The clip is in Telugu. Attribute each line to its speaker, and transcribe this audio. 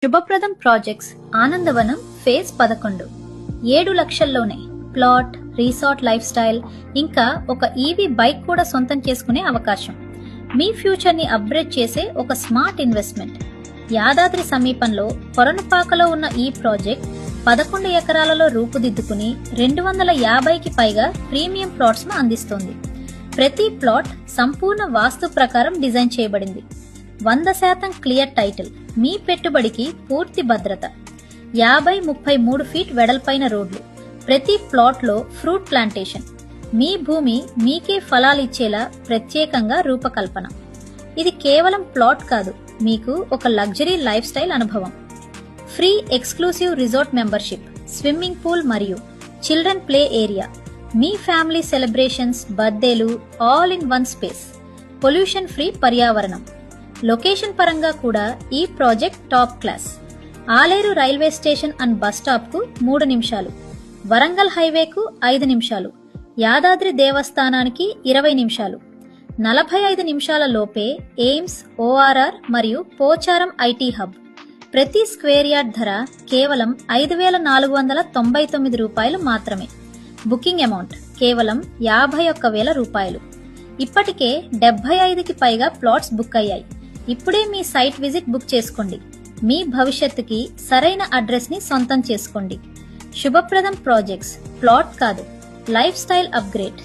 Speaker 1: శుభప్రదం ప్రాజెక్ట్స్ ఆనందవనం ఫేజ్ 11 7 లక్షల్లోనే ప్లాట్, రిసార్ట్ లైఫ్ స్టైల్ ఇంకా ఒక ఈవీ బైక్ కూడా సొంతం చేసుకునే అవకాశం. మీ ఫ్యూచర్ ని అప్గ్రేడ్ చేసే ఒక స్మార్ట్ ఇన్వెస్ట్మెంట్. యాదాద్రి సమీపంలో కొరనుపాకలో ఉన్న ఈ ప్రాజెక్ట్ 11 ఎకరాలలో రూపుదిద్దుకుని 250కి పైగా ప్రీమియం ప్లాట్స్ ను అందిస్తోంది. ప్రతి ప్లాట్ సంపూర్ణ వాస్తు ప్రకారం డిజైన్ చేయబడింది. 100% క్లియర్ టైటిల్, మీ పెట్టుబడికి పూర్తి భద్రత. 50-33 ఫీట్ వెడల్పైన రోడ్లు, ప్రతి ప్లాట్ లో ఫ్రూట్ ప్లాంటేషన్. మీ భూమి మీకే ఫలాలిచ్చేలా ప్రత్యేకంగా రూపకల్పన. ఇది కేవలం ప్లాట్ కాదు, మీకు ఒక లగ్జరీ లైఫ్ స్టైల్ అనుభవం. Free exclusive resort membership, swimming pool మరియు చిల్డ్రన్ ప్లే ఏరియా. మీ ఫ్యామిలీ సెలబ్రేషన్స్, బర్త్డేలు all in one space. Pollution free పర్యావరణం. లొకేషన్ పరంగా కూడా ఈ project top class. Aleru railway station and bus stop కు 3 నిమిషాలు, వరంగల్ హైవేకు 5 నిమిషాలు, యాదాద్రి దేవస్థానానికి 20 నిమిషాలు. 45 నిమిషాల లోపే ఎయిమ్స్, ఓఆర్ఆర్ మరియు పోచారం ఐటీ హబ్. ప్రతి స్క్వేర్ యార్డ్ ధర కేవలం 5,499 రూపాయలు మాత్రమే. బుకింగ్ అమౌంట్ కేవలం 51,000 రూపాయలు. ఇప్పటికే 75కి పైగా ప్లాట్స్ బుక్ అయ్యాయి. ఇప్పుడే మీ సైట్ విజిట్ బుక్ చేసుకోండి. మీ భవిష్యత్తుకి సరైన అడ్రస్ ని సొంతం చేసుకోండి. శుభప్రదం ప్రాజెక్ట్స్ ప్లాట్ కాదు, లైఫ్ స్టైల్ అప్గ్రేడ్.